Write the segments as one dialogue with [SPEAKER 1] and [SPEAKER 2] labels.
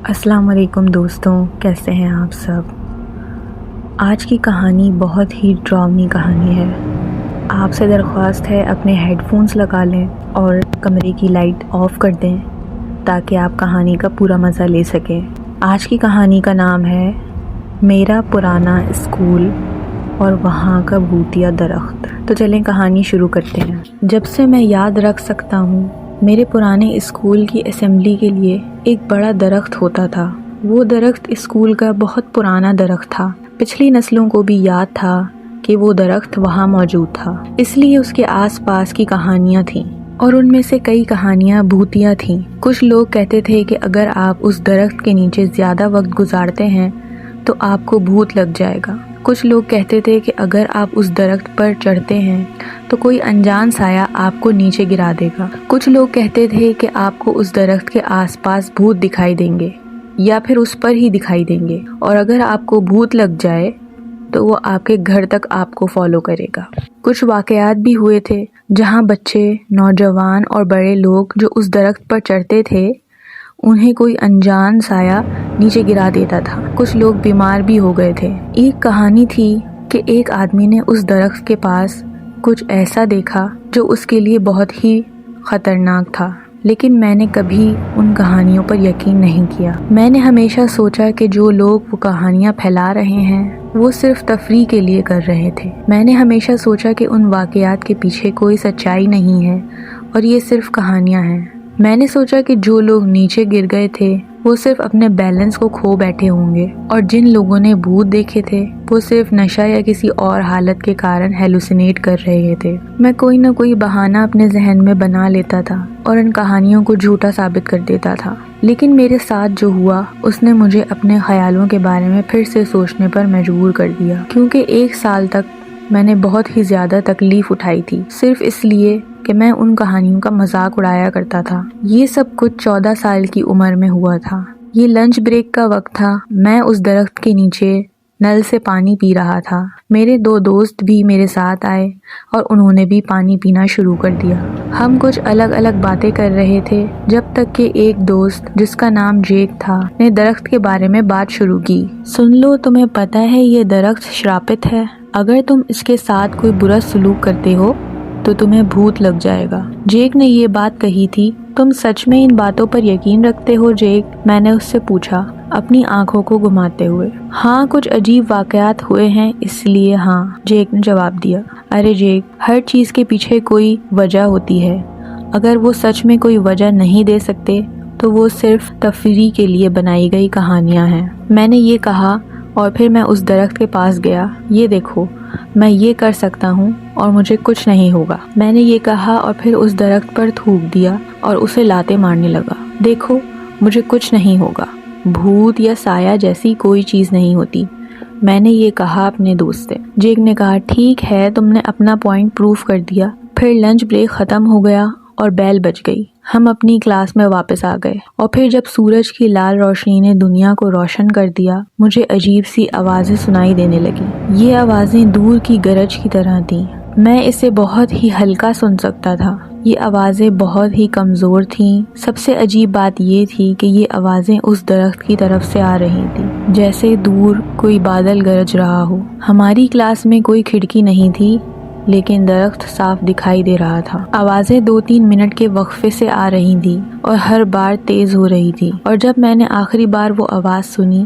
[SPEAKER 1] السلام علیکم دوستوں، کیسے ہیں آپ سب؟ آج کی کہانی بہت ہی ڈراؤنی کہانی ہے۔ آپ سے درخواست ہے اپنے ہیڈ فونز لگا لیں اور کمرے کی لائٹ آف کر دیں تاکہ آپ کہانی کا پورا مزہ لے سکیں۔ آج کی کہانی کا نام ہے میرا پرانا اسکول اور وہاں کا بھوتیا درخت۔ تو چلیں کہانی شروع کرتے ہیں۔ جب سے میں یاد رکھ سکتا ہوں، میرے پرانے اسکول کی اسمبلی کے لیے ایک بڑا درخت ہوتا تھا۔ وہ درخت اسکول کا بہت پرانا درخت تھا۔ پچھلی نسلوں کو بھی یاد تھا کہ وہ درخت وہاں موجود تھا، اس لیے اس کے آس پاس کی کہانیاں تھیں، اور ان میں سے کئی کہانیاں بھوتیا تھیں۔ کچھ لوگ کہتے تھے کہ اگر آپ اس درخت کے نیچے زیادہ وقت گزارتے ہیں تو آپ کو بھوت لگ جائے گا۔ کچھ لوگ کہتے تھے کہ اگر آپ اس درخت پر چڑھتے ہیں تو کوئی انجان سایہ آپ کو نیچے گرا دے گا۔ کچھ لوگ کہتے تھے کہ آپ کو اس درخت کے آس پاس بھوت دکھائی دیں گے یا پھر اس پر ہی دکھائی دیں گے، اور اگر آپ کو بھوت لگ جائے تو وہ آپ کے گھر تک آپ کو فالو کرے گا۔ کچھ واقعات بھی ہوئے تھے جہاں بچے، نوجوان اور بڑے لوگ جو اس درخت پر چڑھتے تھے انہیں کوئی انجان سایہ نیچے گرا دیتا تھا۔ کچھ لوگ بیمار بھی ہو گئے تھے۔ ایک کہانی تھی کہ ایک آدمی نے اس درخت کے پاس کچھ ایسا دیکھا جو اس کے لیے بہت ہی خطرناک تھا، لیکن میں نے کبھی ان کہانیوں پر یقین نہیں کیا۔ میں نے ہمیشہ سوچا کہ جو لوگ وہ کہانیاں پھیلا رہے ہیں وہ صرف تفریح کے لیے کر رہے تھے۔ میں نے ہمیشہ سوچا کہ ان واقعات کے پیچھے کوئی سچائی نہیں ہے اور یہ صرف کہانیاں ہیں۔ میں نے سوچا کہ جو لوگ نیچے گر گئے تھے وہ صرف اپنے بیلنس کو کھو بیٹھے ہوں گے، اور جن لوگوں نے بھوت دیکھے تھے وہ صرف نشہ یا کسی اور حالت کے کارن ہیلوسینیٹ کر رہے تھے۔ میں کوئی نہ کوئی بہانہ اپنے ذہن میں بنا لیتا تھا اور ان کہانیوں کو جھوٹا ثابت کر دیتا تھا، لیکن میرے ساتھ جو ہوا اس نے مجھے اپنے خیالوں کے بارے میں پھر سے سوچنے پر مجبور کر دیا، کیونکہ 1 سال تک میں نے بہت ہی زیادہ تکلیف اٹھائی تھی، صرف اس لیے کہ میں ان کہانیوں کا مذاق اڑایا کرتا تھا۔ یہ سب کچھ 14 سال کی عمر میں ہوا تھا۔ یہ لنچ بریک کا وقت تھا۔ میں اس درخت کے نیچے نل سے پانی پی رہا تھا۔ میرے 2 دوست بھی میرے ساتھ آئے اور انہوں نے بھی پانی پینا شروع کر دیا۔ ہم کچھ الگ الگ باتیں کر رہے تھے جب تک کہ ایک دوست جس کا نام جیک تھا نے درخت کے بارے میں بات شروع کی۔ سن لو، تمہیں پتہ ہے یہ درخت شراپت ہے۔ اگر تم اس کے ساتھ کوئی برا سلوک کرتے ہو تو تمہیں بھوت لگ جائے گا۔ جیک نے یہ بات کہی تھی۔ تم سچ میں ان باتوں پر یقین رکھتے ہو جیک؟ میں نے اس سے پوچھا، اپنی آنکھوں کو گھماتے ہوئے۔ ہاں، کچھ عجیب واقعات ہوئے ہیں اس لیے ہاں، جیک نے جواب دیا۔ ارے جیک، ہر چیز کے پیچھے کوئی وجہ ہوتی ہے۔ اگر وہ سچ میں کوئی وجہ نہیں دے سکتے تو وہ صرف تفریح کے لیے بنائی گئی کہانیاں ہیں۔ میں نے یہ کہا اور پھر میں اس درخت کے پاس گیا۔ یہ دیکھو، میں یہ کر سکتا ہوں اور مجھے کچھ نہیں ہوگا۔ میں نے یہ کہا اور پھر اس درخت پر تھوک دیا اور اسے لاتیں مارنے لگا۔ دیکھو، مجھے کچھ نہیں ہوگا۔ بھوت یا سایہ جیسی کوئی چیز نہیں ہوتی، میں نے یہ کہا اپنے دوست سے۔ جیک نے کہا، ٹھیک ہے، تم نے اپنا پوائنٹ پروف کر دیا۔ پھر لنچ بریک ختم ہو گیا اور بیل بج گئی۔ ہم اپنی کلاس میں واپس آ گئے، اور پھر جب سورج کی لال روشنی نے دنیا کو روشن کر دیا مجھے عجیب سی آوازیں سنائی دینے لگیں۔ یہ آوازیں دور کی گرج کی طرح تھیں۔ میں اسے بہت ہی ہلکا سن سکتا تھا۔ یہ آوازیں بہت ہی کمزور تھیں۔ سب سے عجیب بات یہ تھی کہ یہ آوازیں اس درخت کی طرف سے آ رہی تھیں، جیسے دور کوئی بادل گرج رہا ہو۔ ہماری کلاس میں کوئی کھڑکی نہیں تھی، لیکن درخت صاف دکھائی دے رہا تھا۔ آوازیں 2-3 منٹ کے وقفے سے آ رہی تھیں اور ہر بار تیز ہو رہی تھی، اور جب میں نے آخری بار وہ آواز سنی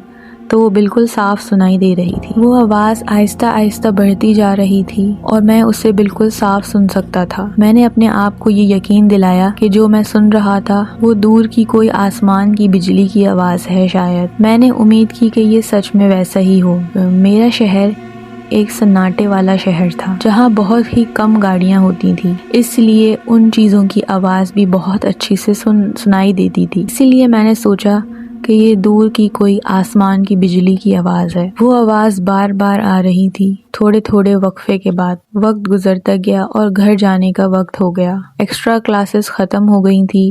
[SPEAKER 1] تو وہ بالکل صاف سنائی دے رہی تھی۔ وہ آواز آہستہ آہستہ بڑھتی جا رہی تھی اور میں اسے بالکل صاف سن سکتا تھا۔ میں نے اپنے آپ کو یہ یقین دلایا کہ جو میں سن رہا تھا وہ دور کی کوئی آسمان کی بجلی کی آواز ہے شاید۔ میں نے امید کی کہ یہ سچ میں ویسا ہی ہو۔ میرا شہر ایک سناٹے والا شہر تھا جہاں بہت ہی کم گاڑیاں ہوتی تھیں، اس لیے ان چیزوں کی آواز بھی بہت اچھی سے سنائی دیتی تھی۔ اسی لیے میں نے سوچا کہ یہ دور کی کوئی آسمان کی بجلی کی آواز ہے۔ وہ آواز بار بار آ رہی تھی۔ تھوڑے تھوڑے وقفے کے بعد وقت گزرتا گیا اور گھر جانے کا وقت ہو گیا۔ ایکسٹرا کلاسز ختم ہو گئی تھی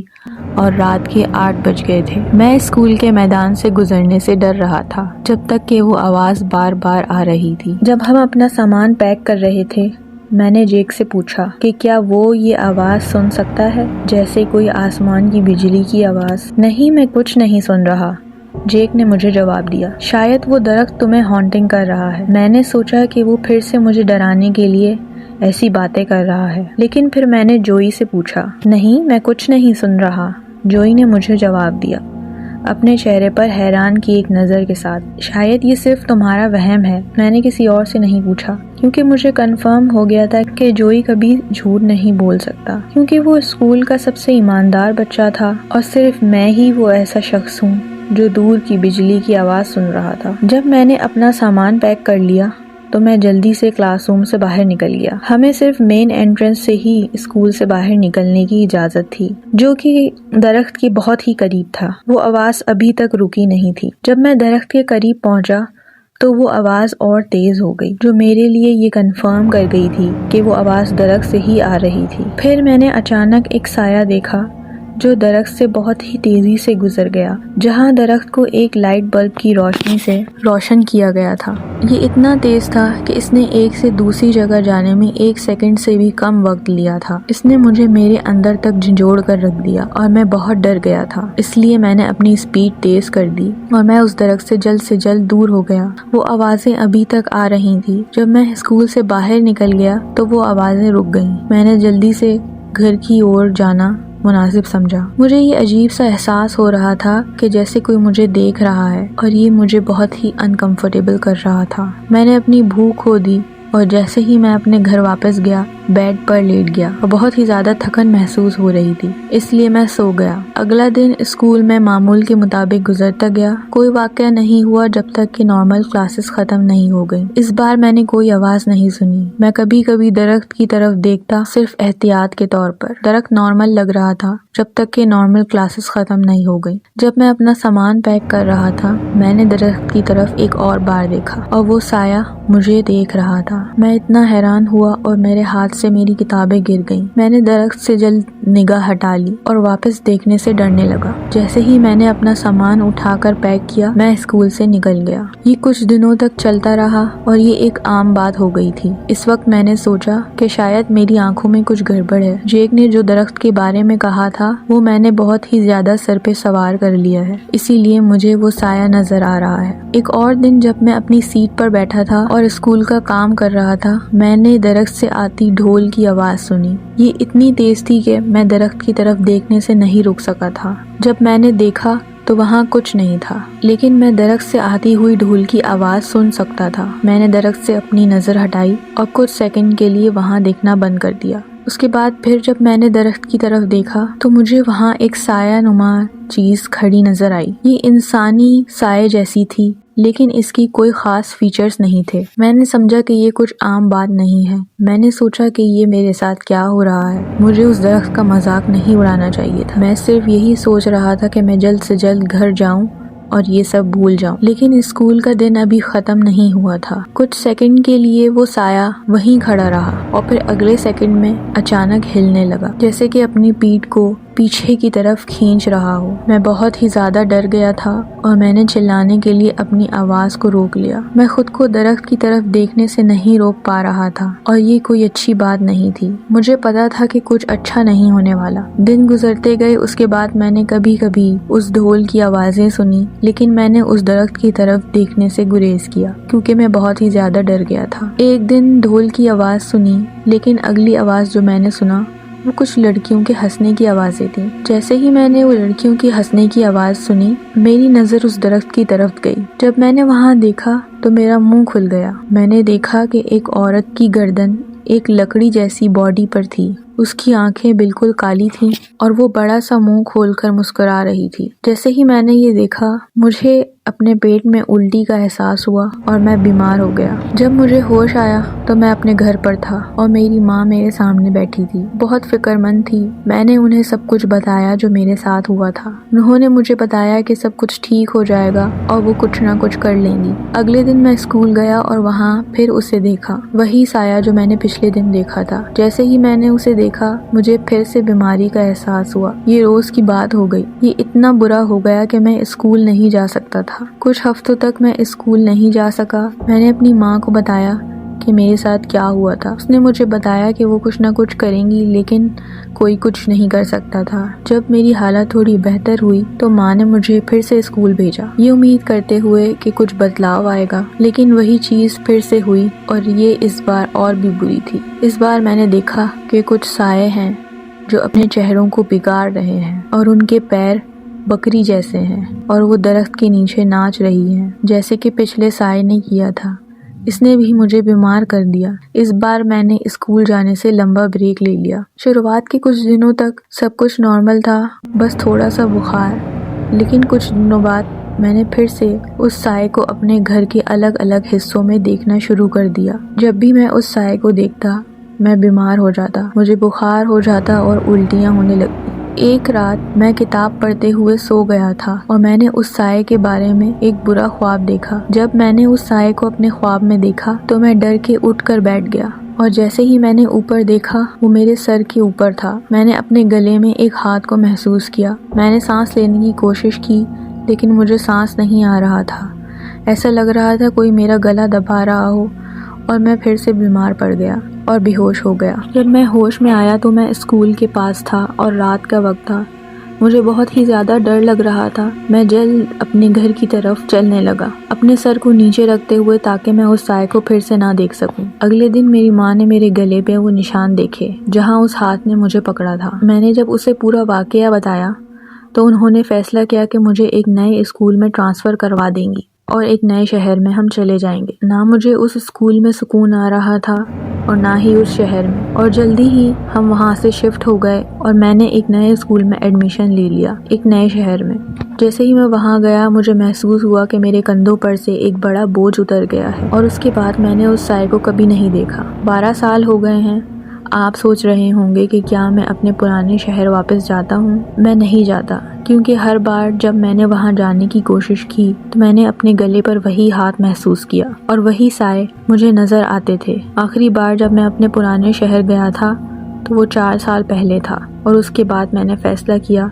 [SPEAKER 1] اور رات کے 8 بج گئے تھے۔ میں اسکول کے میدان سے گزرنے سے ڈر رہا تھا جب تک کہ وہ آواز بار بار آ رہی تھی۔ جب ہم اپنا سامان پیک کر رہے تھے میں نے جیک سے پوچھا کہ کیا وہ یہ آواز سن سکتا ہے، جیسے کوئی آسمان کی بجلی کی آواز۔ نہیں، میں کچھ نہیں سن رہا، جیک نے مجھے جواب دیا۔ شاید وہ درخت تمہیں ہانٹنگ کر رہا ہے۔ میں نے سوچا کہ وہ پھر سے مجھے ڈرانے کے لیے ایسی باتیں کر رہا ہے، لیکن پھر میں نے جوئی سے پوچھا۔ نہیں، میں کچھ نہیں سن رہا، جوئی نے مجھے جواب دیا، اپنے چہرے پر حیران کی ایک نظر کے ساتھ۔ شاید یہ صرف تمہارا وہم ہے۔ میں نے کسی اور سے نہیں پوچھا، کیونکہ مجھے کنفرم ہو گیا تھا کہ جوئی کبھی جھوٹ نہیں بول سکتا، کیونکہ وہ اسکول کا سب سے ایماندار بچہ تھا اور صرف میں ہی وہ ایسا شخص ہوں جو دور کی بجلی کی آواز سن رہا تھا۔ جب میں نے اپنا سامان پیک کر لیا تو میں جلدی سے کلاس روم سے باہر نکل گیا۔ ہمیں صرف مین انٹرنس سے ہی اسکول سے باہر نکلنے کی اجازت تھی، جو کہ درخت کے بہت ہی قریب تھا۔ وہ آواز ابھی تک رکی نہیں تھی۔ جب میں درخت کے قریب پہنچا تو وہ آواز اور تیز ہو گئی، جو میرے لیے یہ کنفرم کر گئی تھی کہ وہ آواز درخت سے ہی آ رہی تھی۔ پھر میں نے اچانک ایک سایہ دیکھا جو درخت سے بہت ہی تیزی سے گزر گیا، جہاں درخت کو ایک لائٹ بلب کی روشنی سے روشن کیا گیا تھا۔ یہ اتنا تیز تھا کہ اس نے ایک سے دوسری جگہ جانے میں 1 سیکنڈ سے بھی کم وقت لیا تھا۔ اس نے مجھے میرے اندر تک جھنجھوڑ کر رکھ دیا اور میں بہت ڈر گیا تھا، اس لیے میں نے اپنی سپیڈ تیز کر دی اور میں اس درخت سے جلد دور ہو گیا۔ وہ آوازیں ابھی تک آ رہی تھیں۔ جب میں اسکول سے باہر نکل گیا تو وہ آوازیں رک گئیں۔ میں نے جلدی سے گھر کی اور جانا مناسب سمجھا۔ مجھے یہ عجیب سا احساس ہو رہا تھا کہ جیسے کوئی مجھے دیکھ رہا ہے، اور یہ مجھے بہت ہی انکمفرٹیبل کر رہا تھا۔ میں نے اپنی بھوک کھو دی اور جیسے ہی میں اپنے گھر واپس گیا، بیڈ پر لیٹ گیا اور بہت ہی زیادہ تھکن محسوس ہو رہی تھی، اس لیے میں سو گیا۔ اگلا دن اسکول میں معمول کے مطابق گزرتا گیا۔ کوئی واقعہ نہیں ہوا جب تک کہ نارمل کلاسز ختم نہیں ہو گئی۔ اس بار میں نے کوئی آواز نہیں سنی۔ میں کبھی کبھی درخت کی طرف دیکھتا، صرف احتیاط کے طور پر۔ درخت نارمل لگ رہا تھا جب تک کہ نارمل کلاسز ختم نہیں ہو گئی۔ جب میں اپنا سامان پیک کر رہا تھا، میں نے درخت کی طرف ایک اور بار دیکھا اور وہ سایہ مجھے دیکھ رہا تھا۔ میں اتنا حیران ہوا اور میرے ہاتھ سے میری کتابیں گر گئیں۔ میں نے درخت سے جلد نگاہ ہٹا لی اور واپس دیکھنے سے ڈرنے لگا۔ جیسے ہی میں نے اپنا سامان اٹھا کر پیک کیا، میں اسکول سے نکل گیا۔ یہ کچھ دنوں تک چلتا رہا اور یہ ایک عام بات ہو گئی تھی۔ اس وقت میں نے سوچا کہ شاید میری آنکھوں میں کچھ گڑبڑ ہے۔ جیک نے جو درخت کے بارے میں کہا تھا وہ میں نے بہت ہی زیادہ سر پہ سوار کر لیا ہے، اسی لیے مجھے وہ سایہ نظر آ رہا ہے۔ ایک اور دن جب میں اپنی سیٹ پر بیٹھا تھا اور اسکول کا کام کر رہا تھا، میں نے درخت سے آتی ڈھول کی آواز سنی۔ یہ اتنی تیز تھی کہ میں درخت کی طرف دیکھنے سے نہیں رک سکا تھا۔ جب میں نے دیکھا تو وہاں کچھ نہیں تھا، لیکن میں درخت سے آتی ہوئی ڈھول کی آواز سن سکتا تھا۔ میں نے درخت سے اپنی نظر ہٹائی اور کچھ سیکنڈ کے لیے وہاں دیکھنا بند کر دیا۔ اس کے بعد پھر جب میں نے درخت کی طرف دیکھا تو مجھے وہاں ایک سایہ نما چیز کھڑی نظر آئی۔ یہ انسانی سائے جیسی تھی، لیکن اس کی کوئی خاص فیچرز نہیں تھے۔ میں نے سمجھا کہ یہ کچھ عام بات نہیں ہے۔ میں نے سوچا کہ یہ میرے ساتھ کیا ہو رہا ہے۔ مجھے اس درخت کا مذاق نہیں اڑانا چاہیے تھا۔ میں صرف یہی سوچ رہا تھا کہ میں جلد سے جلد گھر جاؤں اور یہ سب بھول جاؤں، لیکن اسکول کا دن ابھی ختم نہیں ہوا تھا۔ کچھ سیکنڈ کے لیے وہ سایہ وہیں کھڑا رہا اور پھر اگلے سیکنڈ میں اچانک ہلنے لگا، جیسے کہ اپنی پیٹھ کو پیچھے کی طرف کھینچ رہا ہو۔ میں بہت ہی زیادہ ڈر گیا تھا اور میں نے چلانے کے لیے اپنی آواز کو روک لیا۔ میں خود کو درخت کی طرف دیکھنے سے نہیں روک پا رہا تھا اور یہ کوئی اچھی بات نہیں تھی۔ مجھے پتا تھا کہ کچھ اچھا نہیں ہونے والا۔ دن گزرتے گئے، اس کے بعد میں نے کبھی کبھی اس ڈھول کی آوازیں سنی، لیکن میں نے اس درخت کی طرف دیکھنے سے گریز کیا کیونکہ میں بہت ہی زیادہ ڈر گیا تھا۔ ایک دن ڈھول کی آواز سنی، لیکن اگلی آواز جو میں نے سنا وہ کچھ لڑکیوں کے ہنسنے کی آوازیں تھیں۔ جیسے ہی میں نے وہ لڑکیوں کی ہنسنے کی آواز سنی، میری نظر اس درخت کی طرف گئی۔ جب میں نے وہاں دیکھا تو میرا منہ کھل گیا۔ میں نے دیکھا کہ ایک عورت کی گردن ایک لکڑی جیسی باڈی پر تھی۔ اس کی آنکھیں بالکل کالی تھیں اور وہ بڑا سا منہ کھول کر مسکرا رہی تھی۔ جیسے ہی میں نے یہ دیکھا، مجھے اپنے پیٹ میں الٹی کا احساس ہوا اور میں بیمار ہو گیا۔ جب مجھے ہوش آیا تو میں اپنے گھر پر تھا اور میری ماں میرے سامنے بیٹھی تھی، بہت فکر مند تھی۔ میں نے انہیں سب کچھ بتایا جو میرے ساتھ ہوا تھا۔ انہوں نے مجھے بتایا کہ سب کچھ ٹھیک ہو جائے گا اور وہ کچھ نہ کچھ کر لیں گی۔ اگلے دن میں اسکول گیا اور وہاں پھر اسے دیکھا، وہی سایہ جو میں نے پچھلے دن دیکھا تھا۔ جیسے ہی میں نے اسے دیکھا، مجھے پھر سے بیماری کا احساس ہوا۔ یہ روز کی بات ہو گئی۔ یہ اتنا برا ہو گیا کہ میں اسکول نہیں جا سکتا تھا۔ کچھ ہفتوں تک میں اسکول نہیں جا سکا۔ میں نے اپنی ماں کو بتایا کہ میرے ساتھ کیا ہوا تھا۔ اس نے مجھے بتایا کہ وہ کچھ نہ کچھ کریں گی لیکن کوئی کچھ نہیں کر سکتا تھا۔ جب میری حالت تھوڑی بہتر ہوئی تو ماں نے مجھے پھر سے اسکول بھیجا، یہ امید کرتے ہوئے کہ کچھ بدلاؤ آئے گا، لیکن وہی چیز پھر سے ہوئی اور یہ اس بار اور بھی بری تھی۔ اس بار میں نے دیکھا کہ کچھ سائے ہیں جو اپنے چہروں کو بگاڑ رہے ہیں اور ان کے پیر بکری جیسے ہیں اور وہ درخت کے نیچے ناچ رہی ہیں جیسے کہ پچھلے سائے نے کیا تھا۔ اس نے بھی مجھے بیمار کر دیا۔ اس بار میں نے اسکول جانے سے لمبا بریک لے لیا۔ شروعات کے کچھ دنوں تک سب کچھ نارمل تھا، بس تھوڑا سا بخار، لیکن کچھ دنوں بعد میں نے پھر سے اس سائے کو اپنے گھر کے الگ الگ حصوں میں دیکھنا شروع کر دیا۔ جب بھی میں اس سائے کو دیکھتا میں بیمار ہو جاتا، مجھے بخار ہو جاتا اور الٹیاں ہونے لگتی۔ ایک رات میں کتاب پڑھتے ہوئے سو گیا تھا اور میں نے اس سائے کے بارے میں ایک برا خواب دیکھا۔ جب میں نے اس سائے کو اپنے خواب میں دیکھا تو میں ڈر کے اٹھ کر بیٹھ گیا اور جیسے ہی میں نے اوپر دیکھا وہ میرے سر کے اوپر تھا۔ میں نے اپنے گلے میں ایک ہاتھ کو محسوس کیا۔ میں نے سانس لینے کی کوشش کی لیکن مجھے سانس نہیں آ رہا تھا، ایسا لگ رہا تھا کوئی میرا گلا دبا رہا ہو، اور میں پھر سے بیمار پڑ گیا اور بے ہوش ہو گیا۔ جب میں ہوش میں آیا تو میں اسکول کے پاس تھا اور رات کا وقت تھا۔ مجھے بہت ہی زیادہ ڈر لگ رہا تھا۔ میں جلد اپنے گھر کی طرف چلنے لگا، اپنے سر کو نیچے رکھتے ہوئے تاکہ میں اس سائے کو پھر سے نہ دیکھ سکوں۔ اگلے دن میری ماں نے میرے گلے پہ وہ نشان دیکھے جہاں اس ہاتھ نے مجھے پکڑا تھا۔ میں نے جب اسے پورا واقعہ بتایا تو انہوں نے فیصلہ کیا کہ مجھے ایک نئے اسکول میں ٹرانسفر کروا دیں گی اور ایک نئے شہر میں ہم چلے جائیں گے۔ نہ مجھے اس اسکول میں سکون آ رہا تھا اور نہ ہی اس شہر میں، اور جلدی ہی ہم وہاں سے شفٹ ہو گئے اور میں نے ایک نئے اسکول میں ایڈمیشن لے لیا، ایک نئے شہر میں۔ جیسے ہی میں وہاں گیا مجھے محسوس ہوا کہ میرے کندھوں پر سے ایک بڑا بوجھ اتر گیا ہے، اور اس کے بعد میں نے اس سائے کو کبھی نہیں دیکھا۔ 12 سال ہو گئے ہیں۔ آپ سوچ رہے ہوں گے کہ کیا میں اپنے پرانے شہر واپس جاتا ہوں؟ میں نہیں جاتا، کیونکہ ہر بار جب میں نے وہاں جانے کی کوشش کی تو میں نے اپنے گلے پر وہی ہاتھ محسوس کیا اور وہی سائے مجھے نظر آتے تھے۔ آخری بار جب میں اپنے پرانے شہر گیا تھا تو وہ 4 سال پہلے تھا، اور اس کے بعد میں نے فیصلہ کیا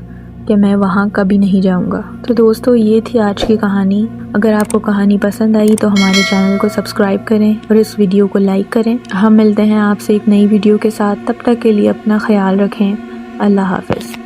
[SPEAKER 1] کہ میں وہاں کبھی نہیں جاؤں گا۔ تو دوستو، یہ تھی آج کی کہانی۔ اگر آپ کو کہانی پسند آئی تو ہمارے چینل کو سبسکرائب کریں اور اس ویڈیو کو لائک کریں۔ ہم ملتے ہیں آپ سے ایک نئی ویڈیو کے ساتھ، تب تک کے لیے اپنا خیال رکھیں۔ اللہ حافظ۔